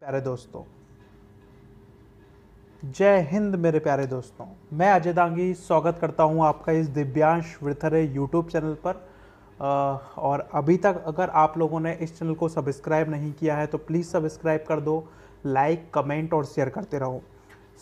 प्यारे दोस्तों, जय हिंद मेरे प्यारे दोस्तों। मैं अजय दांगी स्वागत करता हूं आपका इस दिव्यांश वृथरे यूट्यूब चैनल पर। और अभी तक अगर आप लोगों ने इस चैनल को सब्सक्राइब नहीं किया है तो प्लीज़ सब्सक्राइब कर दो, लाइक कमेंट और शेयर करते रहो।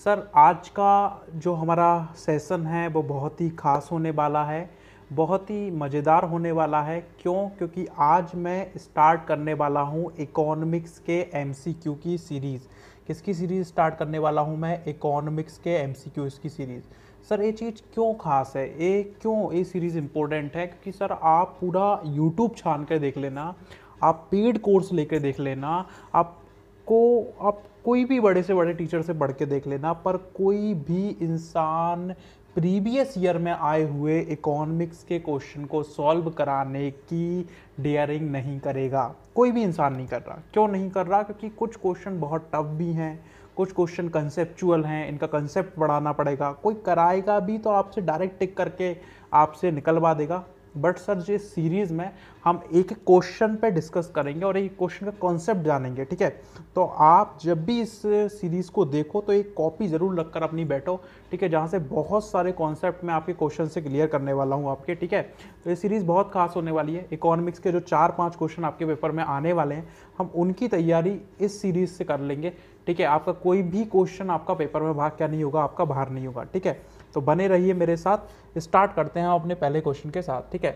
सर, आज का जो हमारा सेशन है वो बहुत ही खास होने वाला है, बहुत ही मज़ेदार होने वाला है। क्यों? क्योंकि आज मैं स्टार्ट करने वाला हूँ इकोनॉमिक्स के एमसीक्यू की सीरीज़। किसकी सीरीज़ स्टार्ट करने वाला हूँ मैं? इकोनॉमिक्स के एमसीक्यूज़ की सीरीज़। सर, ये चीज़ क्यों खास है, ये सीरीज़ इंपॉर्टेंट है? क्योंकि सर, आप पूरा यूट्यूब छान कर देख लेना, आप पेड कोर्स लेकर देख लेना, आप कोई भी बड़े से बड़े टीचर से बढ़ के देख लेना, पर कोई भी इंसान प्रीवियस ईयर में आए हुए इकोनॉमिक्स के क्वेश्चन को सॉल्व कराने की डेयरिंग नहीं करेगा। कोई भी इंसान नहीं कर रहा। क्यों नहीं कर रहा? क्योंकि कुछ क्वेश्चन बहुत टफ भी हैं, कुछ क्वेश्चन कंसेप्चुअल हैं, इनका कंसेप्ट बढ़ाना पड़ेगा। कोई कराएगा भी तो आपसे डायरेक्ट टिक करके आपसे निकलवा देगा। बट सर, ये सीरीज़ में हम एक क्वेश्चन पे डिस्कस करेंगे और एक क्वेश्चन का कॉन्सेप्ट जानेंगे, ठीक है? तो आप जब भी इस सीरीज़ को देखो तो एक कॉपी ज़रूर रख कर अपनी बैठो, ठीक है? जहाँ से बहुत सारे कॉन्सेप्ट मैं आपके क्वेश्चन से क्लियर करने वाला हूँ आपके, ठीक है? तो ये सीरीज़ बहुत खास होने वाली है। इकोनॉमिक्स के जो 4-5 क्वेश्चन आपके पेपर में आने वाले हैं, हम उनकी तैयारी इस सीरीज़ से कर लेंगे, ठीक है? आपका कोई भी क्वेश्चन आपका पेपर में भाग क्या नहीं होगा, आपका बाहर नहीं होगा, ठीक है? तो बने रहिए मेरे साथ। स्टार्ट करते हैं अपने पहले क्वेश्चन के साथ, ठीक है?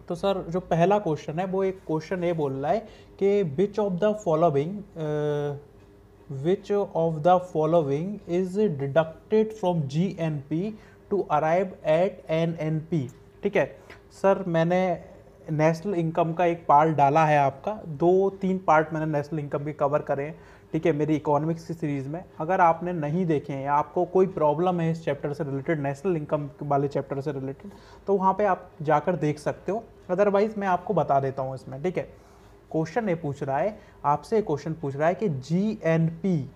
तो सर, जो पहला क्वेश्चन है वो एक क्वेश्चन ये बोल रहा है कि which of the following is deducted from GNP to arrive at NNP, ठीक है? सर, मैंने नेशनल इनकम का एक पार्ट डाला है आपका, 2-3 पार्ट मैंने नेशनल इनकम के कवर करे हैं, ठीक है, मेरी इकोनॉमिक्स की सीरीज़ में। अगर आपने नहीं देखे हैं या आपको कोई प्रॉब्लम है इस चैप्टर से रिलेटेड, नेशनल इनकम वाले चैप्टर से रिलेटेड, तो वहाँ पे आप जाकर देख सकते हो। अदरवाइज़ मैं आपको बता देता हूँ इसमें, ठीक है? क्वेश्चन ये पूछ रहा है आपसे, क्वेश्चन पूछ रहा है कि जीएनपी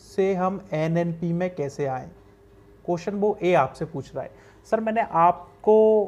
से हम एनएनपी में कैसे आए। क्वेश्चन वो ए आपसे पूछ रहा है। सर, मैंने आपको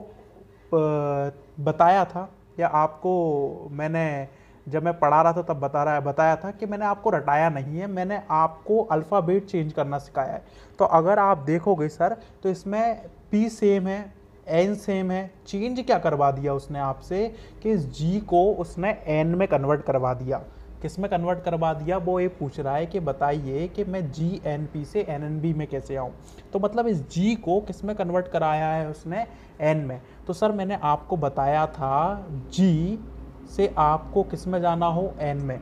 बताया था, या आपको मैंने जब मैं पढ़ा रहा था तब बताया था कि मैंने आपको रटाया नहीं है, मैंने आपको अल्फ़ाबेट चेंज करना सिखाया है। तो अगर आप देखोगे सर, तो इसमें पी सेम है, एन सेम है। चेंज क्या करवा दिया उसने आपसे कि इस जी को उसने एन में कन्वर्ट करवा दिया। किस में कन्वर्ट करवा दिया? वो ये पूछ रहा है कि बताइए कि मैं जी एन पी से एन एन बी में कैसे आऊँ। तो मतलब इस जी को किस में कन्वर्ट कराया है उसने? एन में। तो सर, मैंने आपको बताया था जी से आपको किस में जाना हो? एन में,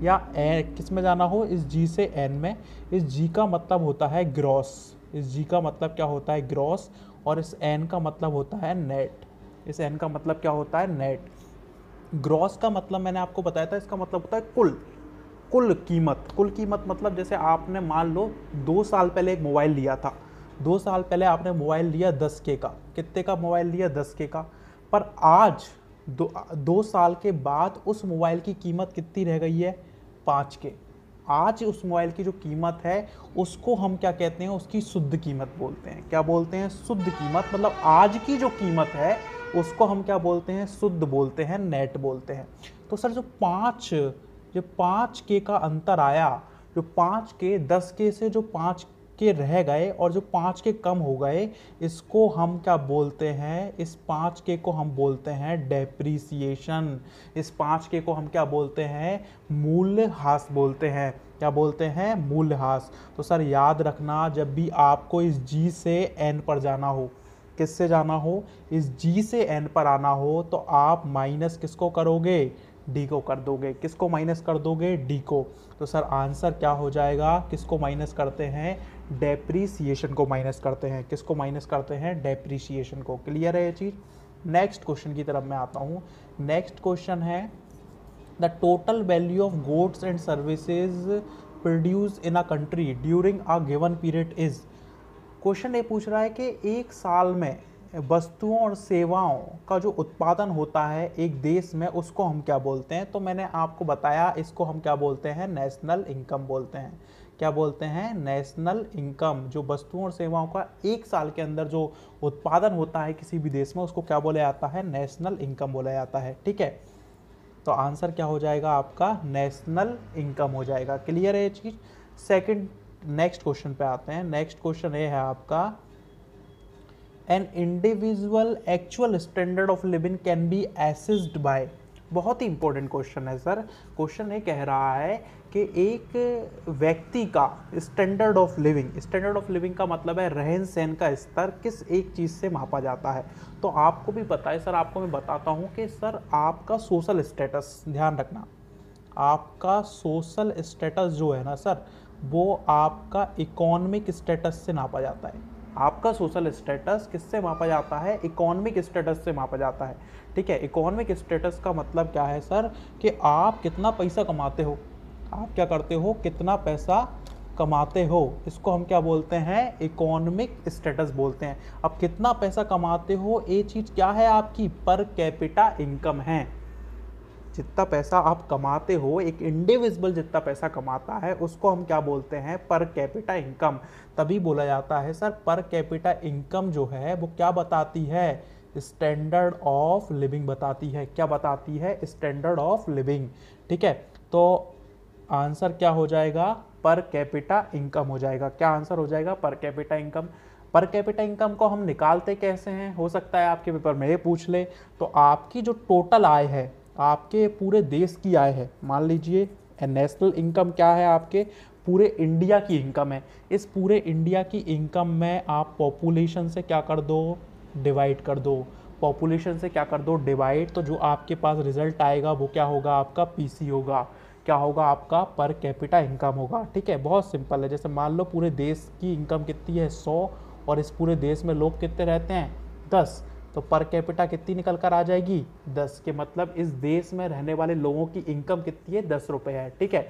या किस में जाना हो? इस जी से एन में। इस जी का मतलब होता है ग्रॉस। इस जी का मतलब क्या होता है? ग्रॉस। और इस एन का मतलब होता है नेट। इस एन का मतलब क्या होता है? नेट। ग्रॉस का मतलब मैंने आपको बताया था, इसका मतलब होता है कुल। कुल कीमत। कुल कीमत मतलब जैसे आपने मान लो 2 साल पहले एक मोबाइल लिया था, 2 साल पहले आपने मोबाइल लिया 10K का। कितने का मोबाइल लिया? 10K का। पर आज 2 साल के बाद उस मोबाइल की कीमत कितनी रह गई है? 5K। आज उस मोबाइल की जो कीमत है उसको हम क्या कहते हैं? उसकी शुद्ध कीमत बोलते हैं। क्या बोलते हैं? शुद्ध कीमत। मतलब आज की जो कीमत है उसको हम क्या बोलते हैं? शुद्ध बोलते हैं, नेट बोलते हैं। तो सर, जो 5K का अंतर आया, जो 5K 10K से जो 5K रह गए और जो 5K कम हो गए, इसको हम क्या बोलते हैं? इस 5K को हम बोलते हैं डेप्रीसिएशन। इस 5K को हम क्या बोलते हैं? मूल्यह्रास बोलते हैं। क्या बोलते हैं? मूल्यह्रास। तो सर, याद रखना, जब भी आपको इस जी से एन पर जाना हो, किससे जाना हो? इस जी से एन पर आना हो, तो आप माइनस किसको करोगे? डी को कर दोगे। किसको माइनस कर दोगे? डी को। तो सर, आंसर क्या हो जाएगा? किसको माइनस करते हैं? डेप्रीसिएशन को माइनस करते हैं। किसको माइनस करते हैं? डेप्रीसिएशन को। क्लियर है ये चीज़? नेक्स्ट क्वेश्चन की तरफ मैं आता हूँ। नेक्स्ट क्वेश्चन है the total value of goods and services produce in a country during a given period is. Question ये पूछ रहा है कि एक साल में वस्तुओं और सेवाओं का जो उत्पादन होता है एक देश में, उसको हम क्या बोलते हैं? तो मैंने आपको बताया, इसको हम क्या बोलते हैं? नेशनल इनकम बोलते हैं। क्या बोलते हैं? National income. जो वस्तुओं और सेवाओं का एक साल के अंदर जो उत्पादन होता है किसी भी देश में, उसको क्या बोला जाता है? नेशनल इनकम बोला जाता है, ठीक है? तो आंसर क्या हो जाएगा आपका, नेशनल इनकम हो जाएगा। क्लियर है ये चीज। सेकंड, नेक्स्ट क्वेश्चन पे आते हैं। नेक्स्ट क्वेश्चन ये है आपका, an individual actual standard of living can be assessed by. बहुत ही इंपॉर्टेंट क्वेश्चन है सर। क्वेश्चन ये कह रहा है कि एक व्यक्ति का standard of living, standard of living का मतलब है रहन सहन का स्तर, किस एक चीज़ से मापा जाता है। तो आपको भी पता है सर, आपको मैं बताता हूँ कि सर आपका सोशल स्टेटस, ध्यान रखना, आपका सोशल स्टेटस जो है ना सर, वो आपका इकोनॉमिक स्टेटस से नापा जाता है। आपका सोशल स्टेटस किससे मापा जाता है, इकोनॉमिक स्टेटस से मापा जाता है। ठीक है, इकोनॉमिक स्टेटस का मतलब क्या है सर, कि आप कितना पैसा कमाते हो, आप क्या करते हो, कितना पैसा कमाते हो, इसको हम क्या बोलते हैं, इकोनॉमिक स्टेटस बोलते हैं। अब कितना पैसा कमाते हो, ये चीज़ क्या है, आपकी पर कैपिटा इनकम है। जितना पैसा आप कमाते हो, एक इंडिविजुअल जितना पैसा कमाता है, उसको हम क्या बोलते हैं, पर कैपिटा इनकम। तभी बोला जाता है सर, पर कैपिटा इनकम जो है वो क्या बताती है, स्टैंडर्ड ऑफ लिविंग बताती है। क्या बताती है, स्टैंडर्ड ऑफ लिविंग। ठीक है, तो आंसर क्या हो जाएगा, पर कैपिटा इनकम हो जाएगा। क्या आंसर हो जाएगा, पर कैपिटा इनकम। पर कैपिटा इनकम को हम निकालते कैसे हैं, हो सकता है आपके पेपर में ये पूछ ले। तो आपकी जो टोटल आय है, आपके पूरे देश की आय है, मान लीजिए नेशनल इनकम क्या है, आपके पूरे इंडिया की इनकम है। इस पूरे इंडिया की इनकम में आप पॉपुलेशन से क्या कर दो, डिवाइड कर दो। पॉपुलेशन से क्या कर दो, डिवाइड। तो जो आपके पास रिजल्ट आएगा वो क्या होगा, आपका पीसी होगा। क्या होगा, आपका पर कैपिटा इनकम होगा। ठीक है, बहुत सिंपल है। जैसे मान लो पूरे देश की इनकम कितनी है, 100, और इस पूरे देश में लोग कितने रहते हैं, 10, तो पर कैपिटा कितनी निकल कर आ जाएगी, 10। के मतलब इस देश में रहने वाले लोगों की इनकम कितनी है, 10 रुपए है। ठीक है,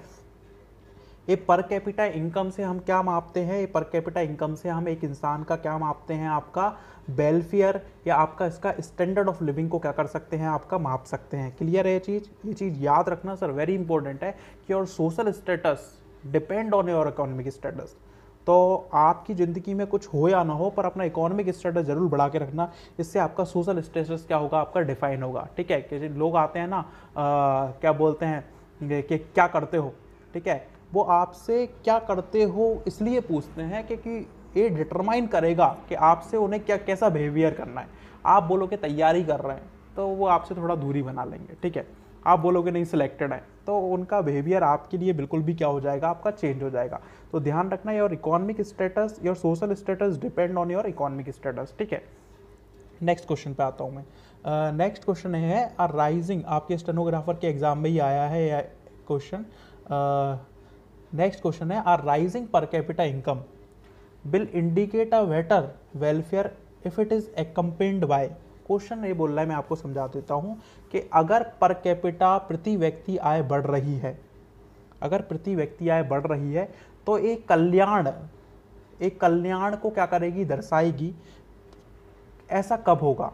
ये पर कैपिटा इनकम से हम क्या मापते हैं, ये पर कैपिटा इनकम से हम एक इंसान का क्या मापते हैं, आपका वेलफेयर या आपका इसका स्टैंडर्ड ऑफ लिविंग को क्या कर सकते हैं, आपका माप सकते हैं। क्लियर है ये चीज़ याद रखना सर, वेरी इंपॉर्टेंट है कि your social status depend on your economic status. तो आपकी ज़िंदगी में कुछ हो या ना हो, पर अपना इकोनॉमिक स्टेटस जरूर बढ़ा के रखना। इससे आपका सोशल स्टेटस क्या होगा, आपका डिफाइन होगा। ठीक है, कि लोग आते हैं ना, क्या बोलते हैं कि क्या करते हो, ठीक है, वो आपसे क्या करते हो इसलिए पूछते हैं क्योंकि ये डिटरमाइन करेगा कि आपसे उन्हें क्या कैसा बिहेवियर करना है। आप बोलोगे तैयारी कर रहे हैं तो वो आपसे थोड़ा दूरी बना लेंगे। ठीक है, आप बोलोगे नहीं सिलेक्टेड है, तो उनका बिहेवियर आपके लिए बिल्कुल भी क्या हो जाएगा, आपका चेंज हो जाएगा। तो ध्यान रखना, your economic status, your social status depend on your economic status. ठीक है, नेक्स्ट क्वेश्चन पे आता हूँ मैं। नेक्स्ट क्वेश्चन है राइजिंग, आपके स्टेनोग्राफर के एग्जाम में ही आया है यह क्वेश्चन। नेक्स्ट क्वेश्चन है, rising per capita income will indicate a better welfare if it is accompanied by. Question ये बोल रहा है, मैं आपको समझा देता हूं कि अगर पर कैपिटा प्रति व्यक्ति आय बढ़ रही है, अगर प्रति व्यक्ति आय बढ़ रही है तो एक कल्याण को क्या करेगी, दर्शाएगी। ऐसा कब होगा,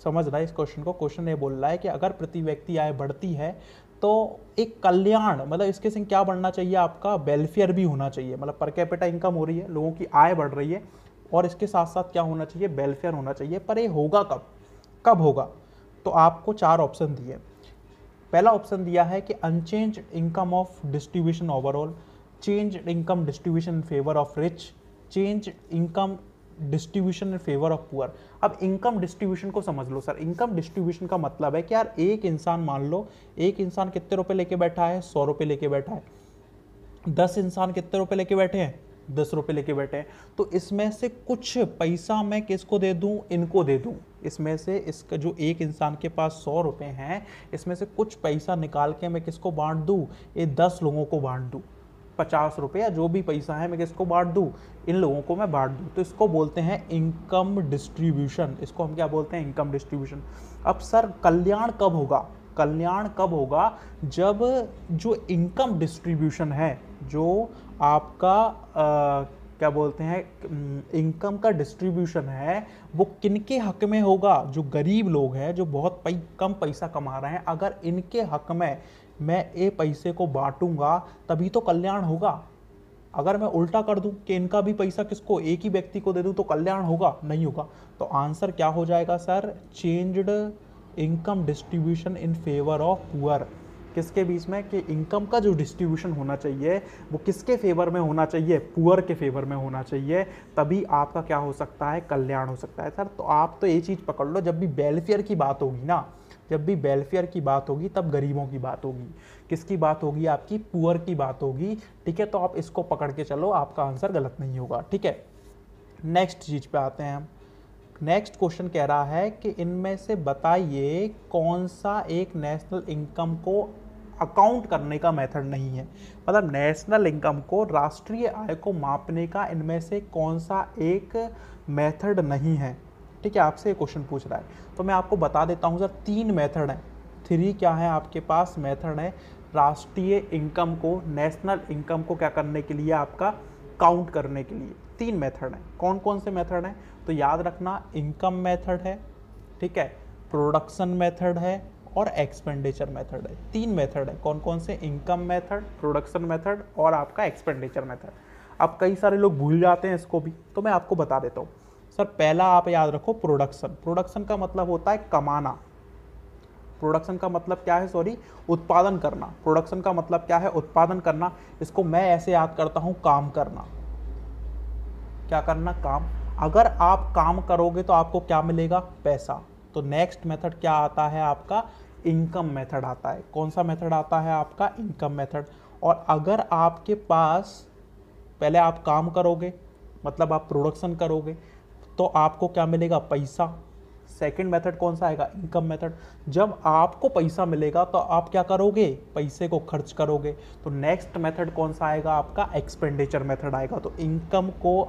समझ रहा है इस क्वेश्चन को। क्वेश्चन ये बोल रहा है कि अगर प्रति व्यक्ति आय बढ़ती है तो एक कल्याण, मतलब इसके संग क्या बढ़ना चाहिए, आपका वेलफेयर भी होना चाहिए। मतलब पर कैपिटा इनकम हो रही है, लोगों की आय बढ़ रही है, और इसके साथ साथ क्या होना चाहिए, वेलफेयर होना चाहिए। पर ये होगा कब, कब होगा? तो आपको 4 ऑप्शन दिए। पहला ऑप्शन दिया है कि unchange income of distribution overall, change income distribution in favour of rich, change income distribution in favour of poor. अब इनकम डिस्ट्रीब्यूशन को समझ लो सर। इनकम डिस्ट्रीब्यूशन का मतलब है कि यार एक इंसान, मान लो एक इंसान कितने रुपए लेके बैठा है, 100 रुपए लेके बैठा है। 10 इंसान कितने रुपए लेके बैठे हैं, 10 रुपए लेके बैठे हैं। तो इसमें से कुछ पैसा मैं किसको दे दूं, इनको दे दूं। इसमें से इसका जो एक इंसान के पास 100 रुपए हैं, इसमें से कुछ पैसा निकाल के मैं किसको बांट दूं, ये 10 लोगों को बांट दूं। 50 रुपये या जो भी पैसा है मैं किसको बांट दूं, इन लोगों को मैं बांट दूं। तो इसको बोलते हैं इनकम डिस्ट्रीब्यूशन। इसको हम क्या बोलते हैं, इनकम डिस्ट्रीब्यूशन। अब सर कल्याण कब होगा, कल्याण कब होगा, जब जो इनकम डिस्ट्रीब्यूशन है, जो आपका क्या बोलते हैं, इनकम का डिस्ट्रीब्यूशन है, वो किनके हक में होगा, जो गरीब लोग हैं, जो बहुत कम पैसा कमा रहे हैं, अगर इनके हक में मैं ये पैसे को बांटूंगा तभी तो कल्याण होगा। अगर मैं उल्टा कर दूं कि इनका भी पैसा किसको, एक ही व्यक्ति को दे दूं, तो कल्याण होगा, नहीं होगा। तो आंसर क्या हो जाएगा sir, changed income distribution in favour of poor, किसके बीच में, कि इनकम का जो डिस्ट्रीब्यूशन होना चाहिए वो किसके फेवर में होना चाहिए, पुअर के फेवर में होना चाहिए, तभी आपका क्या हो सकता है, कल्याण हो सकता है। सर तो आप तो ये चीज़ पकड़ लो, जब भी वेलफेयर की बात होगी ना, जब भी वेलफेयर की बात होगी तब गरीबों की बात होगी, किसकी बात होगी, आपकी पुअर की बात होगी, ठीक है। तो आप इसको पकड़ के चलो, आपका आंसर गलत नहीं होगा, ठीक है। नेक्स्ट चीज पे आते हैं हम। नेक्स्ट क्वेश्चन कह रहा है कि इनमें से बताइए कौन सा एक नेशनल इनकम को अकाउंट करने का मेथड नहीं है, मतलब नेशनल इनकम को, राष्ट्रीय आय को मापने का इनमें से कौन सा एक मेथड नहीं है, ठीक है। आपसे क्वेश्चन पूछ रहा है तो मैं आपको बता देता हूँ सर, 3 मेथड हैं, 3 क्या है आपके पास मेथड है राष्ट्रीय इनकम को, नेशनल इनकम को क्या करने के लिए, आपका काउंट करने के लिए 3 मेथड हैं। कौन कौन से मेथड हैं, तो याद रखना, इनकम मेथड है, ठीक है, प्रोडक्शन मेथड है और एक्सपेंडिचर मेथड है। 3 मेथड है, कौन कौन से, इनकम मेथड, प्रोडक्शन मेथड और आपका एक्सपेंडिचर मेथड। अब कई सारे लोग भूल जाते हैं इसको भी, तो मैं आपको बता देता हूँ। सर पहला आप याद रखो प्रोडक्शन, प्रोडक्शन का मतलब होता है कमाना, प्रोडक्शन का मतलब क्या है, सॉरी, उत्पादन करना, प्रोडक्शन का मतलब क्या है, उत्पादन करना। इसको मैं ऐसे याद करता हूं, काम करना, क्या करना, काम। अगर आप काम करोगे तो आपको क्या मिलेगा, पैसा। तो नेक्स्ट मेथड क्या आता है आपका, इनकम मेथड आता है। कौन सा मेथड आता है आपका, इनकम मेथड। और अगर आपके पास, पहले आप काम करोगे मतलब आप प्रोडक्शन करोगे तो आपको क्या मिलेगा, पैसा। सेकंड मेथड कौन सा आएगा, इनकम मेथड। जब आपको पैसा मिलेगा तो आप क्या करोगे, पैसे को खर्च करोगे। तो नेक्स्ट मेथड कौन सा आएगा आपका, एक्सपेंडिचर मेथड आएगा। तो इनकम को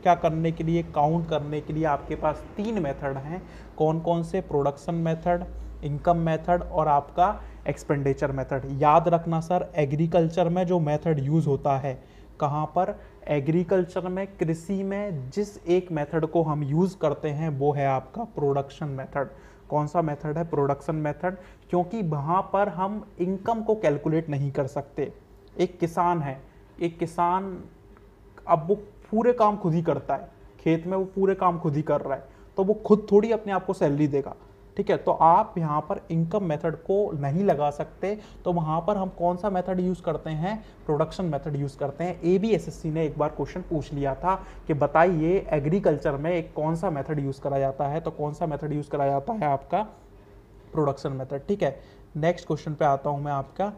क्या करने के लिए, काउंट करने के लिए आपके पास 3 मेथड हैं। कौन कौन से, प्रोडक्शन मेथड, इनकम मेथड और आपका एक्सपेंडिचर मेथड। याद रखना सर, एग्रीकल्चर में जो मेथड यूज होता है, कहाँ पर, एग्रीकल्चर में, कृषि में जिस एक मेथड को हम यूज़ करते हैं वो है आपका प्रोडक्शन मेथड। कौन सा मेथड है, प्रोडक्शन मेथड, क्योंकि वहाँ पर हम इनकम को कैलकुलेट नहीं कर सकते। एक किसान है, एक किसान अब वो पूरे काम खुद ही करता है, खेत में वो पूरे काम खुद ही कर रहा है, तो वो खुद थोड़ी अपने आप को सैलरी देगा, ठीक है। तो आप यहाँ पर इनकम मेथड को नहीं लगा सकते, तो वहाँ पर हम कौन सा मेथड यूज़ करते हैं, प्रोडक्शन मेथड यूज़ करते हैं। ABSSC ने एक बार क्वेश्चन पूछ लिया था कि बताइए एग्रीकल्चर में एक कौन सा मेथड यूज़ करा जाता है, तो कौन सा मेथड यूज़ करा जाता है आपका प्रोडक्शन मेथड, ठीक है। नेक्स्ट क्वेश्चन पे आता हूँ मैं आपका।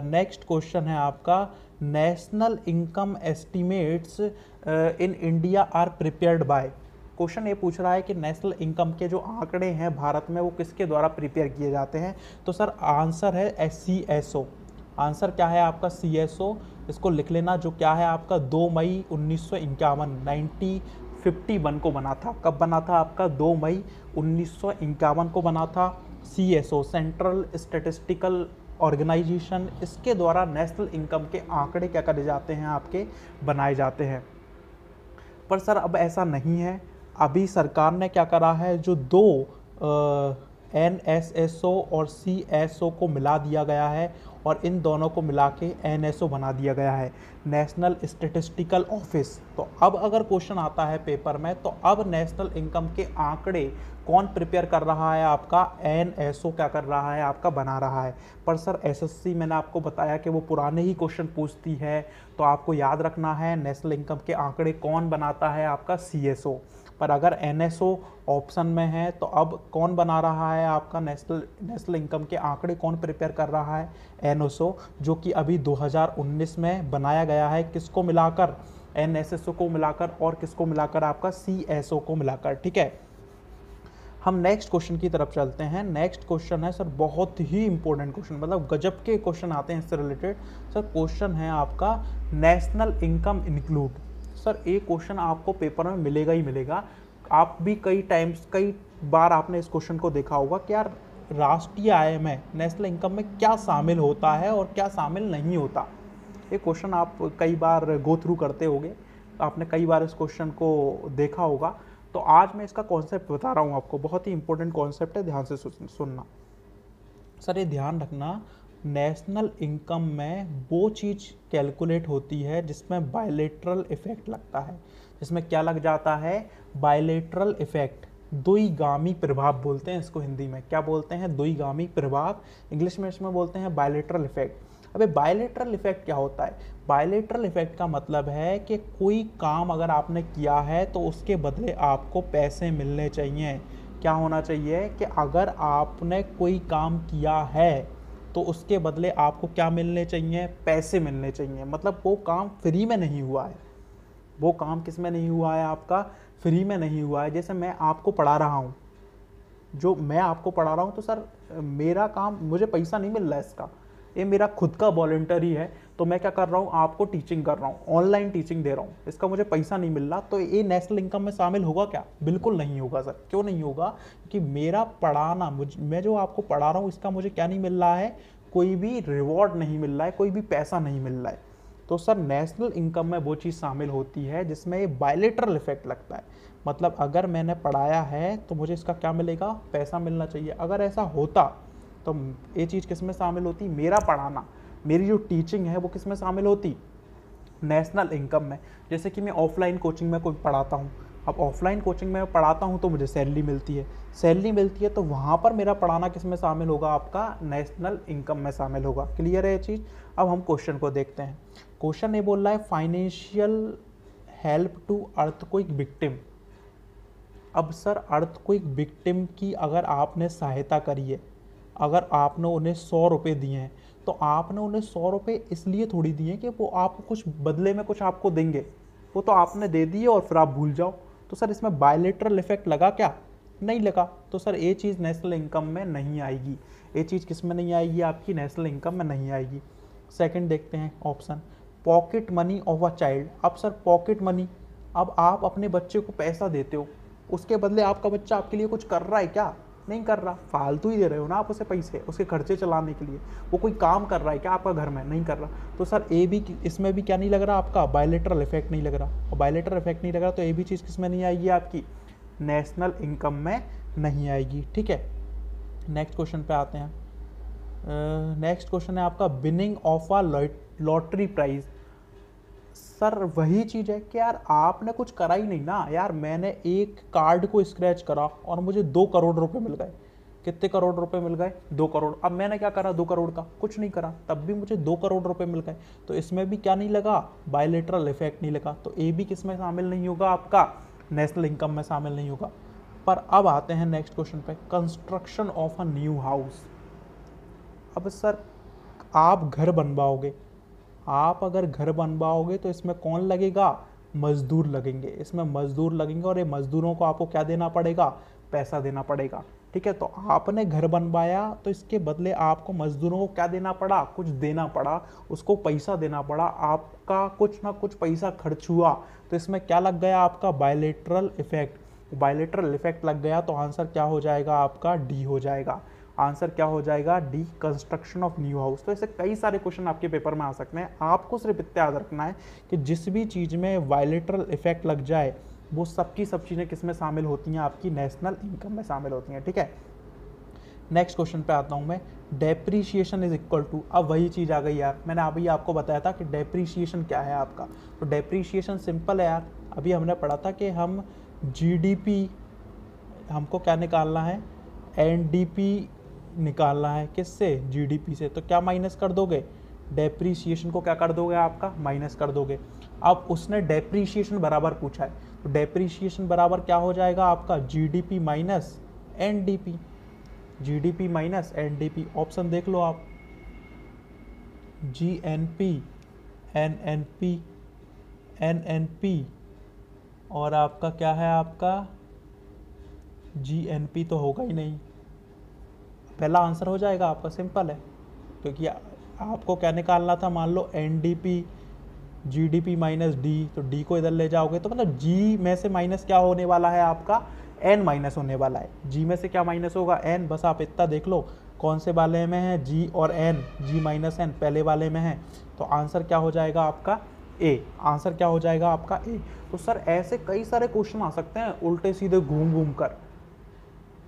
नेक्स्ट क्वेश्चन है आपका, national income estimates in India are prepared by. Question ये पूछ रहा है कि नेशनल इनकम के जो आंकड़े हैं भारत में वो किसके द्वारा प्रिपेयर किए जाते हैं। तो सर आंसर है CSO। आंसर क्या है आपका, CSO। इसको लिख लेना, जो क्या है आपका 2 मई 1951 1951 को बना था। कब बना था आपका, 2 मई 1951 को बना था। CSO, सेंट्रल स्टैटिस्टिकल ऑर्गेनाइजेशन, इसके द्वारा नेशनल इनकम के आंकड़े क्या करे जाते हैं, आपके बनाए जाते हैं। पर सर अब ऐसा नहीं है, अभी सरकार ने क्या करा है, जो 2 NSSO और CSO को मिला दिया गया है और इन दोनों को मिला के NSO बना दिया गया है, नेशनल स्टैटिस्टिकल ऑफिस। तो अब अगर क्वेश्चन आता है पेपर में, तो अब नेशनल इनकम के आंकड़े कौन प्रिपेयर कर रहा है, आपका NSO क्या कर रहा है, आपका बना रहा है। पर सर SSC मैंने आपको बताया कि वो पुराने ही क्वेश्चन पूछती है, तो आपको याद रखना है नेशनल इनकम के आंकड़े कौन बनाता है, आपका CSO। पर अगर NSO ऑप्शन में है तो अब कौन बना रहा है, आपका नेशनल इनकम के आंकड़े कौन प्रिपेयर कर रहा है, NSO, जो कि अभी 2019 में बनाया गया है। किसको मिलाकर, NSSO को मिलाकर और किसको मिलाकर, आपका CSO को मिलाकर, ठीक है। हम नेक्स्ट क्वेश्चन की तरफ चलते हैं। नेक्स्ट क्वेश्चन है सर बहुत ही इंपॉर्टेंट क्वेश्चन, मतलब गजब के क्वेश्चन आते हैं इससे रिलेटेड। सर क्वेश्चन है आपका, नेशनल इनकम इंक्लूड। सर एक क्वेश्चन आपको पेपर में मिलेगा ही मिलेगा। आप भी कई बार आपने इस क्वेश्चन को देखा होगा कि यार राष्ट्रीय आय में, नेशनल इनकम में क्या शामिल होता है और क्या शामिल नहीं होता। ये क्वेश्चन आप कई बार गो थ्रू करते होंगे, आपने कई बार इस क्वेश्चन को देखा होगा। तो आज मैं इसका कॉन्सेप्ट बता रहा हूँ आपको, बहुत ही इंपॉर्टेंट कॉन्सेप्ट है, ध्यान से सुनना। सर ये ध्यान रखना, नेशनल इनकम में वो चीज़ कैलकुलेट होती है जिसमें बायलेटरल इफेक्ट लगता है। जिसमें क्या लग जाता है, बायलेटरल इफेक्ट। द्विगामी प्रभाव बोलते हैं इसको हिंदी में। क्या बोलते हैं? द्विगामी प्रभाव। इंग्लिश में इसमें बोलते हैं बायलेटरल इफेक्ट। अबे बायलेटरल इफेक्ट क्या होता है? बायलेटरल इफेक्ट का मतलब है कि कोई काम अगर आपने किया है तो उसके बदले आपको पैसे मिलने चाहिए। क्या होना चाहिए? कि अगर आपने कोई काम किया है तो उसके बदले आपको क्या मिलने चाहिए? पैसे मिलने चाहिए। मतलब वो काम फ्री में नहीं हुआ है। वो काम किस में नहीं हुआ है? आपका फ्री में नहीं हुआ है। जैसे मैं आपको पढ़ा रहा हूँ, जो मैं आपको पढ़ा रहा हूँ तो सर मेरा काम, मुझे पैसा नहीं मिल रहा है इसका, ये मेरा खुद का वॉलंटरी है। तो मैं क्या कर रहा हूँ? आपको टीचिंग कर रहा हूँ, ऑनलाइन टीचिंग दे रहा हूँ, इसका मुझे पैसा नहीं मिल रहा। तो ये नेशनल इनकम में शामिल होगा क्या? बिल्कुल नहीं होगा सर। क्यों नहीं होगा? क्योंकि मेरा पढ़ाना, मैं जो आपको पढ़ा रहा हूँ इसका मुझे क्या नहीं मिल रहा है? कोई भी रिवॉर्ड नहीं मिल रहा है, कोई भी पैसा नहीं मिल रहा है। तो सर नेशनल इनकम में वो चीज़ शामिल होती है जिसमें ये बायलेटरल इफेक्ट लगता है। मतलब अगर मैंने पढ़ाया है तो मुझे इसका क्या मिलेगा? पैसा मिलना चाहिए। अगर ऐसा होता तो ये चीज़ किस में शामिल होती? मेरा पढ़ाना, मेरी जो टीचिंग है वो किस में शामिल होती? नेशनल इनकम में। जैसे कि मैं ऑफलाइन कोचिंग में कोई पढ़ाता हूँ, अब ऑफलाइन कोचिंग में पढ़ाता हूँ तो मुझे सैलरी मिलती है, सैलरी मिलती है तो वहाँ पर मेरा पढ़ाना किस में शामिल होगा? आपका नेशनल इनकम में शामिल होगा। क्लियर है ये चीज़? अब हम क्वेश्चन को देखते हैं। क्वेश्चन ये बोल रहा है financial help to earthquake victim. अब सर अर्थक्वेक विक्टिम की अगर आपने सहायता करी है, अगर आपने उन्हें 100 रुपये दिए हैं तो आपने उन्हें 100 रुपये इसलिए थोड़ी दिए कि वो आपको कुछ बदले में कुछ आपको देंगे, वो तो आपने दे दिए और फिर आप भूल जाओ। तो सर इसमें बायलेटरल इफेक्ट लगा क्या? नहीं लगा। तो सर ये चीज़ नेशनल इनकम में नहीं आएगी। ये चीज़ किस में नहीं आएगी? आपकी नेशनल इनकम में नहीं आएगी। सेकंड देखते हैं option, pocket money of a child. अब सर पॉकेट मनी, अब आप अपने बच्चे को पैसा देते हो, उसके बदले आपका बच्चा आपके लिए कुछ कर रहा है क्या? नहीं कर रहा, फालतू ही दे रहे हो ना आप उसे पैसे, उसके खर्चे चलाने के लिए। वो कोई काम कर रहा है क्या आपका घर में? नहीं कर रहा। तो सर ए भी, इसमें भी क्या नहीं लग रहा आपका? बायलेटरल इफेक्ट नहीं लग रहा। और बायलेटरल इफेक्ट नहीं लग रहा तो ए भी चीज़ किस में नहीं आएगी? आपकी नेशनल इनकम में नहीं आएगी। ठीक है, नेक्स्ट क्वेश्चन पे आते हैं। नेक्स्ट क्वेश्चन है आपका winning of a lottery prize. Sir वही चीज़ है कि यार आपने कुछ करा ही नहीं ना यार। मैंने एक कार्ड को स्क्रैच करा और मुझे 2 करोड़ रुपए मिल गए। कितने करोड़ रुपए मिल गए? 2 करोड़। अब मैंने क्या करा? 2 करोड़ का कुछ नहीं करा, तब भी मुझे 2 करोड़ रुपए मिल गए। तो इसमें भी क्या नहीं लगा? बायलेटरल इफेक्ट नहीं लगा। तो ए भी किस में शामिल नहीं होगा? आपका नेशनल इनकम में शामिल नहीं होगा। पर अब आते हैं नेक्स्ट क्वेश्चन पे, construction of a new house. अब सर आप घर बनवाओगे, आप अगर घर बनवाओगे तो इसमें कौन लगेगा? मजदूर लगेंगे। इसमें मजदूर लगेंगे और ये मजदूरों को आपको क्या देना पड़ेगा? पैसा देना पड़ेगा। ठीक है, तो आपने घर बनवाया तो इसके बदले आपको मजदूरों को क्या देना पड़ा? कुछ देना पड़ा, उसको पैसा देना पड़ा, आपका कुछ ना कुछ पैसा खर्च हुआ। तो इसमें क्या लग गया? आपका बायलेटरल इफेक्ट। बायलेटरल इफेक्ट लग गया तो आंसर क्या हो जाएगा? आपका डी हो जाएगा। आंसर क्या हो जाएगा? D, construction of new house. तो ऐसे कई सारे क्वेश्चन आपके पेपर में आ सकते हैं। आपको सिर्फ इतना याद रखना है कि जिस भी चीज़ में बायलेटरल इफेक्ट लग जाए वो सब चीज़ें किस में शामिल होती हैं? आपकी नेशनल इनकम में शामिल होती हैं। ठीक है, नेक्स्ट क्वेश्चन पे आता हूँ मैं, डेप्रीशिएशन इज इक्वल टू। अब वही चीज़ आ गई यार, मैंने अभी आपको बताया था कि डेप्रीशिएशन क्या है आपका। तो डेप्रीशिएशन सिंपल है यार, अभी हमने पढ़ा था कि हम जीडीपी, हमको क्या निकालना है? एनडीपी निकालना है। किससे? जीडीपी से। तो क्या माइनस कर दोगे? डेप्रीशिएशन को क्या कर दोगे? आपका माइनस कर दोगे। अब उसने डेप्रीशिएशन बराबर पूछा है तो डेप्रीशिएशन बराबर क्या हो जाएगा? आपका GDP minus NDP. GDP minus NDP, option देख लो आप, जीएनपी, एनएनपी, एनएनपी और आपका क्या है? आपका जीएनपी तो होगा ही नहीं। पहला आंसर हो जाएगा आपका, सिंपल है, क्योंकि आपको क्या निकालना था? मान लो एनडीपी, जीडीपी माइनस डी, तो डी को इधर ले जाओगे तो मतलब जी में से माइनस क्या होने वाला है? आपका एन माइनस होने वाला है। जी में से क्या माइनस होगा? एन। बस आप इतना देख लो कौन से वाले में है? जी और एन, जी माइनस एन पहले वाले में है। तो आंसर क्या हो जाएगा आपका? ए। आंसर क्या हो जाएगा आपका? ए। तो सर ऐसे कई सारे क्वेश्चन आ सकते हैं उल्टे सीधे घूम घूम कर।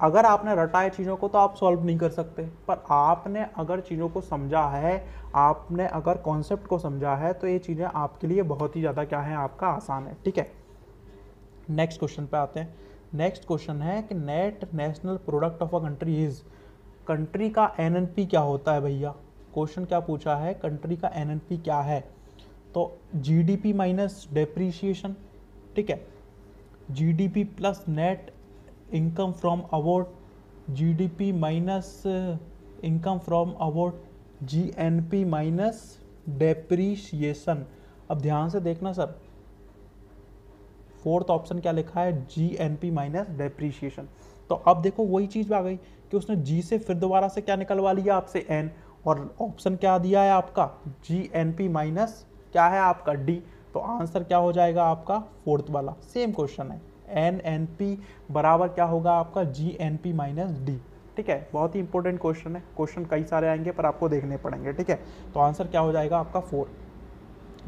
अगर आपने रटाए चीज़ों को तो आप सॉल्व नहीं कर सकते, पर आपने अगर चीज़ों को समझा है, आपने अगर कॉन्सेप्ट को समझा है तो ये चीज़ें आपके लिए बहुत ही ज़्यादा क्या है? आपका आसान है। ठीक है, नेक्स्ट क्वेश्चन पे आते हैं। नेक्स्ट क्वेश्चन है कि net national product of a country is, country का एनएनपी क्या होता है भैया? क्वेश्चन क्या पूछा है, कंट्री का एनएनपी क्या है? तो जीडीपी माइनस डेप्रीशिएशन, ठीक है, GDP plus net income from award, GDP minus income from award, GNP minus depreciation. अब ध्यान से देखना सर, फोर्थ ऑप्शन क्या लिखा है, जीएनपी माइनस डेप्रीशिएशन। तो अब देखो वही चीज आ गई कि उसने जी से फिर दोबारा से क्या निकलवा लिया आपसे, एन, और ऑप्शन क्या दिया है आपका, जीएनपी माइनस क्या है आपका, डी। तो आंसर क्या हो जाएगा आपका, फोर्थ वाला। सेम क्वेश्चन है, एनएनपी बराबर क्या होगा आपका, जीएनपी माइनस डी। ठीक है, बहुत ही इंपॉर्टेंट क्वेश्चन है, क्वेश्चन कई सारे आएंगे पर आपको देखने पड़ेंगे। ठीक है, तो आंसर क्या हो जाएगा आपका 4।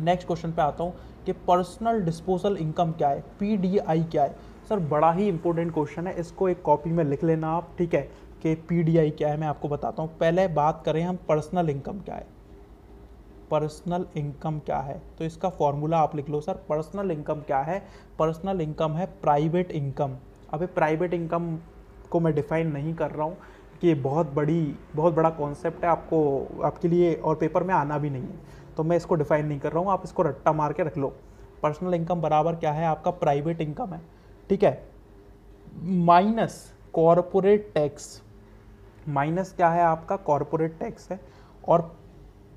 नेक्स्ट क्वेश्चन पे आता हूँ कि पर्सनल डिस्पोजल इनकम क्या है, पीडीआई क्या है? सर बड़ा ही इंपॉर्टेंट क्वेश्चन है, इसको एक कॉपी में लिख लेना आप। ठीक है, कि पीडीआई क्या है मैं आपको बताता हूँ। पहले बात करें हम पर्सनल इनकम क्या है। पर्सनल इनकम क्या है, तो इसका फॉर्मूला आप लिख लो सर। पर्सनल इनकम क्या है, पर्सनल इनकम है प्राइवेट इनकम। अभी प्राइवेट इनकम को मैं डिफाइन नहीं कर रहा हूँ कि ये बहुत बड़ा कॉन्सेप्ट है, आपको आपके लिए और पेपर में आना भी नहीं है, तो मैं इसको डिफाइन नहीं कर रहा हूँ, आप इसको रट्टा मार के रख लो। पर्सनल इनकम बराबर क्या है आपका, प्राइवेट इनकम है, ठीक है, माइनस कॉरपोरेट टैक्स। माइनस क्या है आपका, कॉरपोरेट टैक्स है, और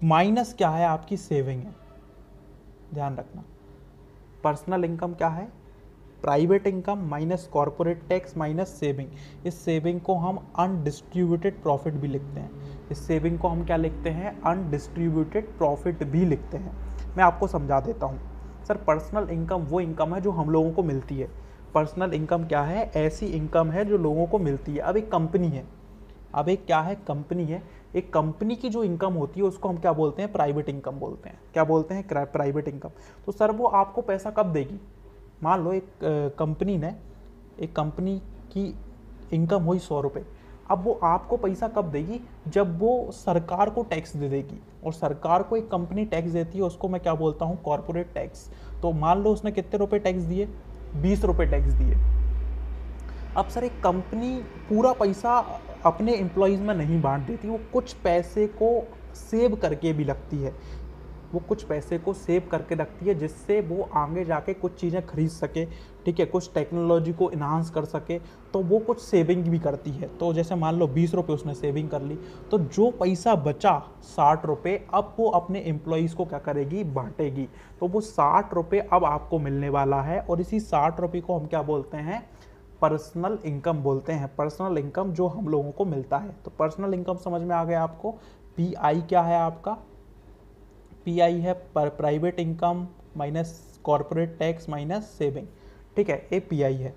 माइनस क्या है आपकी सेविंग है। ध्यान रखना, पर्सनल इनकम क्या है, private income minus corporate tax minus saving. इस सेविंग को हम अनडिस्ट्रीब्यूटेड प्रॉफिट भी लिखते हैं। इस सेविंग को हम क्या लिखते हैं, अनडिस्ट्रीब्यूटेड प्रॉफिट भी लिखते हैं। मैं आपको समझा देता हूँ सर। पर्सनल इनकम वो इनकम है जो हम लोगों को मिलती है। पर्सनल इनकम क्या है, ऐसी इनकम है जो लोगों को मिलती है। अब एक कंपनी है, अब एक क्या है, कंपनी है। एक कंपनी की जो इनकम होती है उसको हम क्या बोलते हैं, प्राइवेट इनकम बोलते हैं। क्या बोलते हैं, प्राइवेट इनकम। तो सर वो आपको पैसा कब देगी? मान लो एक कंपनी की इनकम हुई 100 रुपये। अब वो आपको पैसा कब देगी, जब वो सरकार को टैक्स दे देगी। और सरकार को एक कंपनी टैक्स देती है, उसको मैं क्या बोलता हूँ, कॉर्पोरेट टैक्स। तो मान लो उसने कितने रुपए टैक्स दिए, 20 रुपये टैक्स दिए। अब सर एक कंपनी पूरा पैसा अपने एम्प्लॉयज़ में नहीं बांट देती, वो कुछ पैसे को सेव करके भी रखती है। वो कुछ पैसे को सेव करके रखती है जिससे वो आगे जाके कुछ चीज़ें खरीद सके, ठीक है, कुछ टेक्नोलॉजी को इन्हांस कर सके। तो वो कुछ सेविंग भी करती है। तो जैसे मान लो 20 रुपये उसने सेविंग कर ली, तो जो पैसा बचा 60 रुपये, अब वो अपने एम्प्लॉयज़ को क्या करेगी, बांटेगी। तो वो 60 रुपये अब आपको मिलने वाला है, और इसी 60 रुपये को हम क्या बोलते हैं, पर्सनल इनकम बोलते हैं। पर्सनल इनकम जो हम लोगों को मिलता है। तो पर्सनल इनकम समझ में आ गया आपको। पीआई क्या है आपका, पीआई है private income minus corporate tax minus saving, ठीक है, ये पीआई है।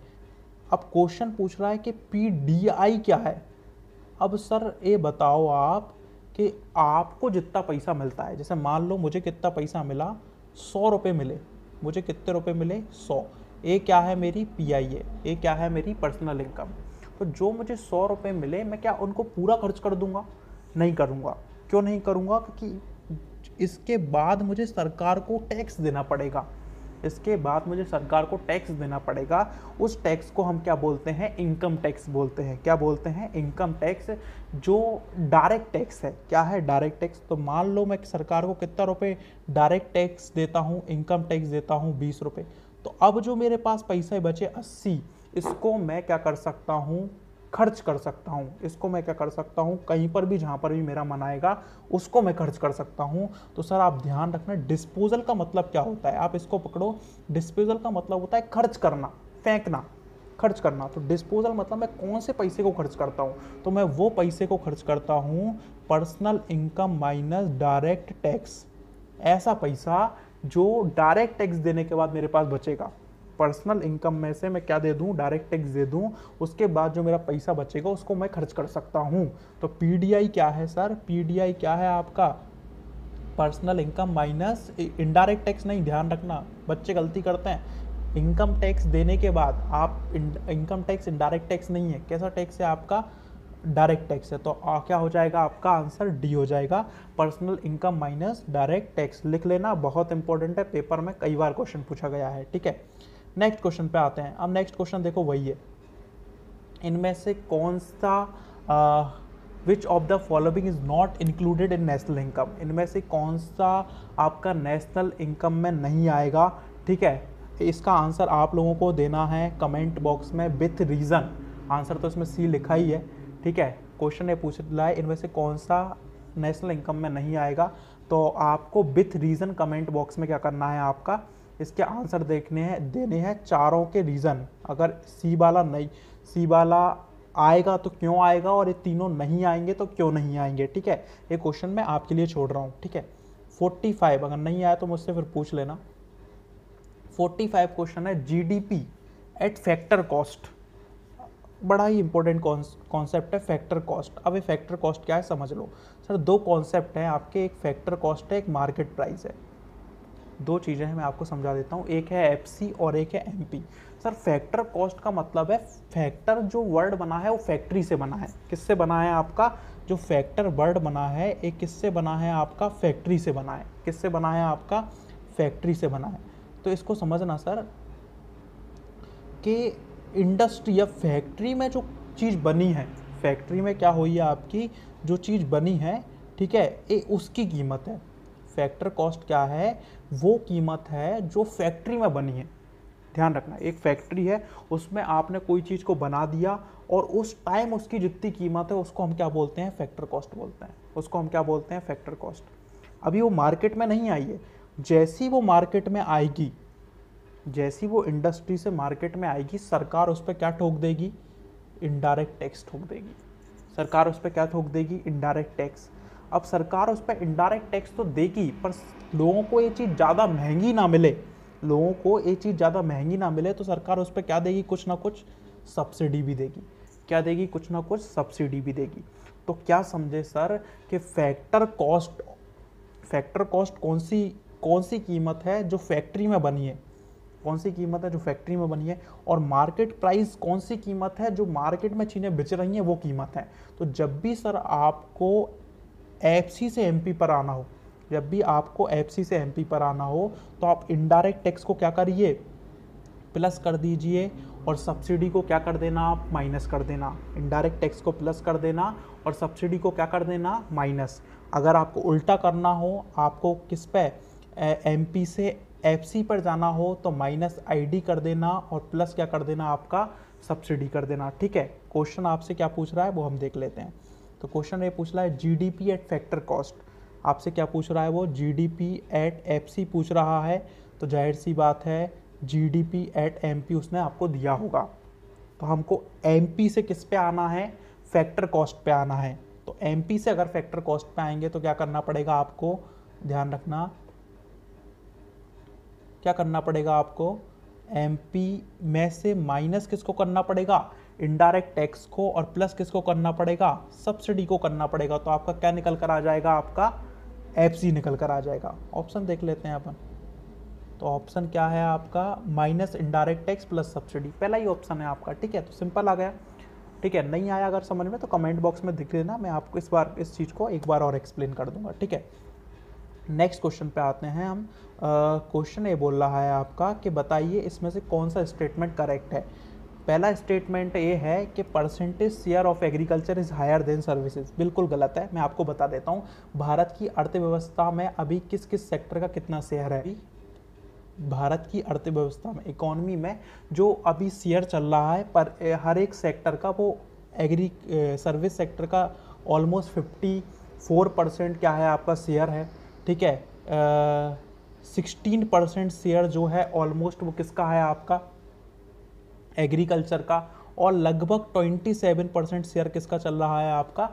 अब क्वेश्चन पूछ रहा है कि पीडीआई क्या है। अब सर ये बताओ आप कि आपको जितना पैसा मिलता है, जैसे मान लो मुझे कितना पैसा मिला, 100 रुपये मिले, मुझे कितने रुपए मिले, 100। ये क्या है, मेरी पीआई है, ये क्या है, मेरी पर्सनल इनकम। तो जो मुझे 100 रुपये मिले, मैं क्या उनको पूरा खर्च कर दूंगा? नहीं करूंगा। क्यों नहीं करूंगा? क्योंकि इसके बाद मुझे सरकार को टैक्स देना पड़ेगा। इसके बाद मुझे सरकार को टैक्स देना पड़ेगा। उस टैक्स को हम क्या बोलते हैं, इनकम टैक्स बोलते हैं। क्या बोलते हैं, इनकम टैक्स, जो डायरेक्ट टैक्स है। क्या है, डायरेक्ट टैक्स। तो मान लो मैं सरकार को कितना रुपए डायरेक्ट टैक्स देता हूँ, इनकम टैक्स देता हूँ 20 रुपये। तो अब जो मेरे पास पैसे बचे 80, इसको मैं क्या कर सकता हूँ, खर्च कर सकता हूँ। इसको मैं क्या कर सकता हूँ, कहीं पर भी जहाँ पर भी मेरा मन आएगा उसको मैं खर्च कर सकता हूँ। तो सर आप ध्यान रखना, डिस्पोजल का मतलब क्या होता है, आप इसको पकड़ो। डिस्पोजल का मतलब होता है खर्च करना, फेंकना, खर्च करना। तो डिस्पोजल मतलब मैं कौन से पैसे को खर्च करता हूँ, तो मैं वो पैसे को खर्च करता हूँ personal income minus direct tax. ऐसा पैसा जो डायरेक्ट टैक्स देने के बाद मेरे पास बचेगा। पर्सनल इनकम में से मैं क्या दे दूं, डायरेक्ट टैक्स दे दूं, उसके बाद जो मेरा पैसा बचेगा उसको मैं खर्च कर सकता हूं। तो पीडीआई क्या है सर, पीडीआई क्या है आपका, personal income minus indirect tax. नहीं, ध्यान रखना, बच्चे गलती करते हैं। इनकम टैक्स देने के बाद आप इनकम टैक्स इनडायरेक्ट टैक्स नहीं है, कैसा टैक्स है आपका, डायरेक्ट टैक्स है। तो क्या हो जाएगा आपका आंसर, डी हो जाएगा, personal income minus direct tax. लिख लेना, बहुत इंपॉर्टेंट है, पेपर में कई बार क्वेश्चन पूछा गया है। ठीक है, नेक्स्ट क्वेश्चन पे आते हैं। अब नेक्स्ट क्वेश्चन देखो वही है, इनमें से कौन सा विच of the following is not included in national income, इनमें से कौन सा आपका नेशनल इनकम में नहीं आएगा, ठीक है। इसका आंसर आप लोगों को देना है कमेंट बॉक्स में विथ रीज़न। आंसर तो इसमें सी लिखा ही है, ठीक है। क्वेश्चन ये पूछ रहा है इनमें से कौन सा नेशनल इनकम में नहीं आएगा, तो आपको विथ रीज़न कमेंट बॉक्स में क्या करना है, आपका इसके आंसर देने हैं चारों के रीज़न। अगर सी वाला नहीं, सी वाला आएगा तो क्यों आएगा, और ये तीनों नहीं आएंगे तो क्यों नहीं आएंगे, ठीक है। ये क्वेश्चन मैं आपके लिए छोड़ रहा हूँ, ठीक है। 45 अगर नहीं आया तो मुझसे फिर पूछ लेना। 45 क्वेश्चन है जीडीपी एट फैक्टर कॉस्ट। बड़ा ही इंपॉर्टेंट कॉन्सेप्ट है फैक्टर कॉस्ट। अब ये फैक्टर कॉस्ट क्या है समझ लो सर। दो कॉन्सेप्ट हैं आपके, एक फैक्टर कॉस्ट है, एक मार्केट प्राइस है। दो चीज़ें हैं, मैं आपको समझा देता हूँ। एक है एफसी और एक है एमपी। सर फैक्टर कॉस्ट का मतलब है, फैक्टर जो वर्ड बना है वो फैक्ट्री से बना है। किससे बना है आपका, जो फैक्टर वर्ड बना है एक किससे बना है आपका, फैक्ट्री से बना है। किससे बना है आपका, फैक्ट्री से बना है। तो इसको समझना सर कि इंडस्ट्री या फैक्ट्री में जो चीज़ बनी है, फैक्ट्री में क्या हुई है आपकी जो चीज़ बनी है, ठीक है, ये उसकी कीमत है। फैक्टर कॉस्ट क्या है, वो कीमत है जो फैक्ट्री में बनी है। ध्यान रखना, एक फैक्ट्री है उसमें आपने कोई चीज़ को बना दिया और उस टाइम उसकी जितनी कीमत है उसको हम क्या बोलते हैं, फैक्टर कॉस्ट बोलते हैं। उसको हम क्या बोलते हैं, फैक्टर कॉस्ट। अभी वो मार्केट में नहीं आई है, जैसी वो मार्केट में आएगी, जैसी वो इंडस्ट्री से मार्केट में आएगी, सरकार उस पर क्या ठोक देगी, इनडायरेक्ट टैक्स ठोक देगी। सरकार उस पर क्या ठोक देगी, इनडायरेक्ट टैक्स। अब सरकार उस पर इनडायरेक्ट टैक्स तो देगी, पर लोगों को ये चीज़ ज़्यादा महंगी ना मिले, लोगों को ये चीज़ ज़्यादा महंगी ना मिले तो सरकार उस पर क्या देगी, कुछ ना कुछ सब्सिडी भी देगी। क्या देगी, कुछ ना कुछ सब्सिडी भी देगी। तो क्या समझे सर कि फैक्टर कॉस्ट कौन सी कीमत है जो फैक्ट्री में बनी है, कौन सी कीमत है जो फैक्ट्री में बनी है, और मार्केट प्राइस कौन सी कीमत है जो मार्केट में चीज़ें बिच रही हैं वो कीमत है। तो जब भी सर आपको एफसी से एमपी पर आना हो, जब भी आपको एफसी से एमपी पर आना हो तो आप इनडायरेक्ट टैक्स को क्या करिए, प्लस कर दीजिए, और सब्सिडी को क्या कर देना, आप माइनस कर देना। इनडायरेक्ट टैक्स को प्लस कर देना और सब्सिडी को क्या कर देना, माइनस। अगर आपको उल्टा करना हो, आपको किस पे, एमपी से एफसी पर जाना हो तो माइनस आईडी कर देना और प्लस क्या कर देना, आपका सब्सिडी कर देना, ठीक है। क्वेश्चन आपसे क्या पूछ रहा है वो हम देख लेते हैं। तो क्वेश्चन ये पूछ रहा है जीडीपी एट फैक्टर कॉस्ट। आपसे क्या पूछ रहा है वो, जीडीपी एट एफसी पूछ रहा है, तो जाहिर सी बात है जीडीपी एट एमपी उसने आपको दिया होगा। तो हमको एमपी से किस पे आना है, फैक्टर कॉस्ट पे आना है। तो एमपी से अगर फैक्टर कॉस्ट पे आएंगे तो क्या करना पड़ेगा आपको, ध्यान रखना, क्या करना पड़ेगा आपको, एमपी में से माइनस किसको करना पड़ेगा, इनडायरेक्ट टैक्स को, और प्लस किसको करना पड़ेगा, सब्सिडी को करना पड़ेगा। तो आपका क्या निकल कर आ जाएगा, आपका एफसी निकल कर आ जाएगा। ऑप्शन देख लेते हैं अपन। तो ऑप्शन क्या है आपका, minus indirect tax plus subsidy, पहला ही ऑप्शन है आपका, ठीक है। तो सिंपल आ गया, ठीक है। नहीं आया अगर समझ में तो कमेंट बॉक्स में दिख देना, मैं आपको इस बार इस चीज़ को एक बार और एक्सप्लेन कर दूंगा, ठीक है। नेक्स्ट क्वेश्चन पे आते हैं हम। क्वेश्चन ये बोल रहा है आपका कि बताइए इसमें से कौन सा स्टेटमेंट करेक्ट है। पहला स्टेटमेंट ये है कि percentage share of agriculture is higher than services, बिल्कुल गलत है। मैं आपको बता देता हूँ, भारत की अर्थव्यवस्था में अभी किस किस सेक्टर का कितना शेयर है। भारत की अर्थव्यवस्था में, इकोनॉमी में जो अभी शेयर चल रहा है, पर हर एक सेक्टर का, वो सर्विस सेक्टर का ऑलमोस्ट 54% क्या है आपका शेयर है, ठीक है। 16% शेयर जो है ऑलमोस्ट वो किसका है, आपका एग्रीकल्चर का, और लगभग 27% शेयर किसका चल रहा है, आपका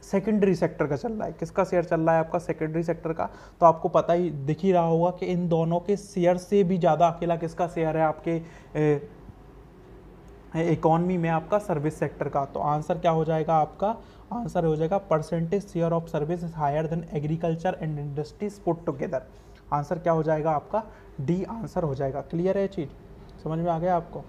सेकेंडरी सेक्टर का चल रहा है। किसका शेयर चल रहा है, आपका सेकेंडरी सेक्टर का। तो आपको पता ही दिख ही रहा होगा कि इन दोनों के शेयर से भी ज़्यादा अकेला किसका शेयर है आपके इकॉनमी में, आपका सर्विस सेक्टर का। तो आंसर क्या हो जाएगा आपका, आंसर हो जाएगा percentage share of service is higher than agriculture and industries put together. Answer क्या हो जाएगा आपका, डी आंसर हो जाएगा। क्लियर है ये चीज़, समझ में आ गया आपको।